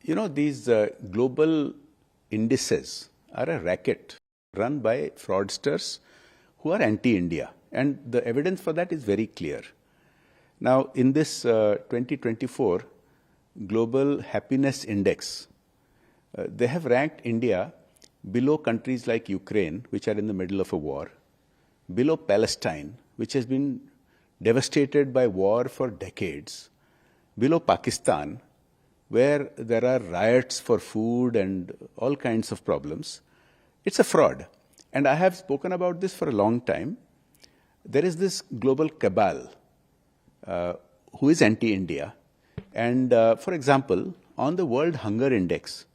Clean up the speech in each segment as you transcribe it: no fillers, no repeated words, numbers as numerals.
You know, these global indices are a racket run by fraudsters who are anti-India. And the evidence for that is very clear. Now, in this 2024 Global Happiness Index, they have ranked India below countries like Ukraine, which are in the middle of a war, below Palestine, which has been devastated by war for decades, below Pakistan, where there are riots for food and all kinds of problems. It's a fraud. And I have spoken about this for a long time. There is this global cabal who is anti-India. And for example, on the World Hunger Index,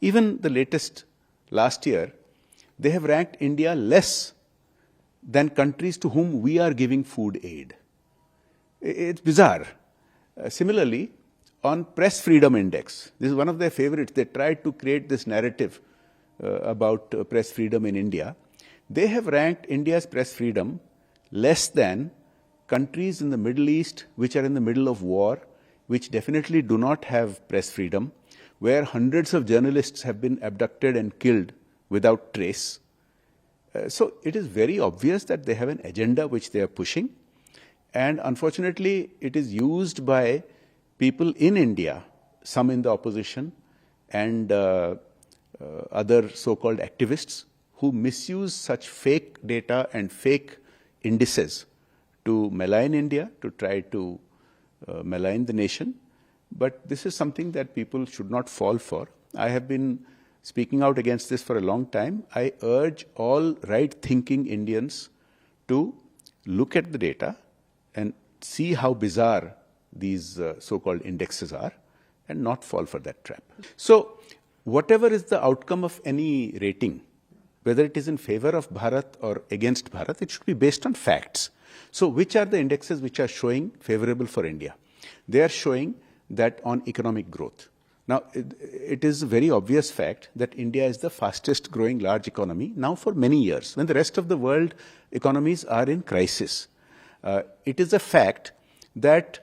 even the latest last year, they have ranked India less than countries to whom we are giving food aid. It's bizarre. Similarly, on Press Freedom Index, this is one of their favorites. They tried to create this narrative about press freedom in India. They have ranked India's press freedom less than countries in the Middle East which are in the middle of war, which definitely do not have press freedom, where hundreds of journalists have been abducted and killed without trace. So it is very obvious that they have an agenda which they are pushing. And unfortunately, it is used by people in India, some in the opposition, and other so-called activists who misuse such fake data and fake indices to malign India, to try to malign the nation. But this is something that people should not fall for. I have been speaking out against this for a long time. I urge all right-thinking Indians to look at the data and see how bizarre these so-called indexes are and not fall for that trap. So whatever is the outcome of any rating, whether it is in favor of Bharat or against Bharat, it should be based on facts. So which are the indexes which are showing favorable for India? They are showing that on economic growth. Now, it is a very obvious fact that India is the fastest growing large economy now for many years, when the rest of the world economies are in crisis. It is a fact that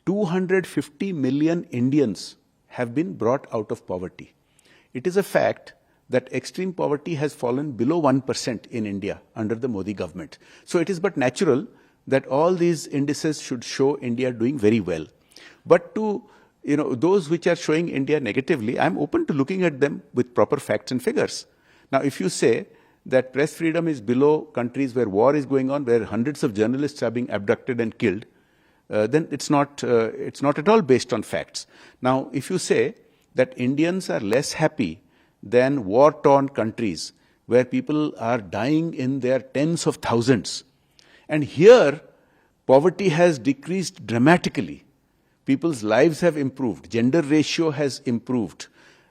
250 million Indians have been brought out of poverty. It is a fact that extreme poverty has fallen below 1% in India under the Modi government. So it is but natural that all these indices should show India doing very well. But to those which are showing India negatively, I'm open to looking at them with proper facts and figures. Now, if you say that press freedom is below countries where war is going on, where hundreds of journalists are being abducted and killed, then it's not at all based on facts. Now, if you say that Indians are less happy than war-torn countries where people are dying in their tens of thousands, and here poverty has decreased dramatically, people's lives have improved, gender ratio has improved,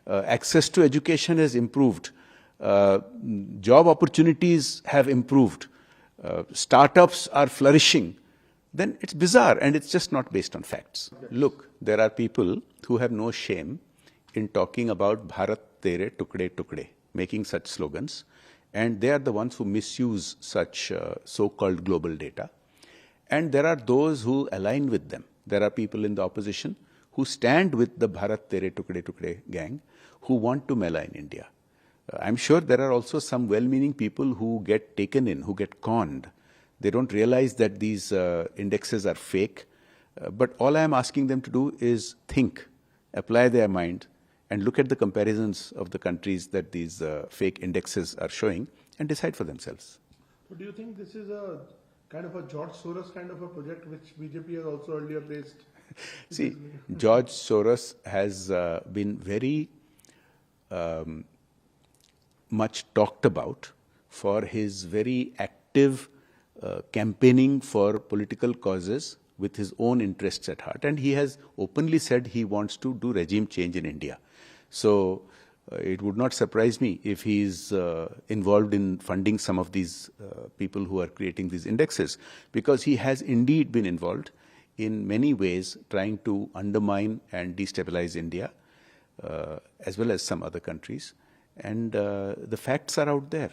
access to education has improved, job opportunities have improved, startups are flourishing, then it's bizarre and it's just not based on facts. Look, there are people who have no shame in talking about Bharat Tere Tukde Tukde, making such slogans, and they are the ones who misuse such so-called global data. And there are those who align with them. There are people in the opposition who stand with the Bharat Tere Tukde Tukde gang who want to malign India. I'm sure there are also some well-meaning people who get taken in, who get conned. They don't realize that these indexes are fake. But all I am asking them to do is think, apply their mind, and look at the comparisons of the countries that these fake indexes are showing and decide for themselves. So do you think this is a kind of a George Soros kind of a project which BJP has also earlier raised? See, George Soros has been very much talked about for his very active campaigning for political causes with his own interests at heart. And he has openly said he wants to do regime change in India. So it would not surprise me if he is involved in funding some of these people who are creating these indexes, because he has indeed been involved in many ways trying to undermine and destabilize India, as well as some other countries. And the facts are out there.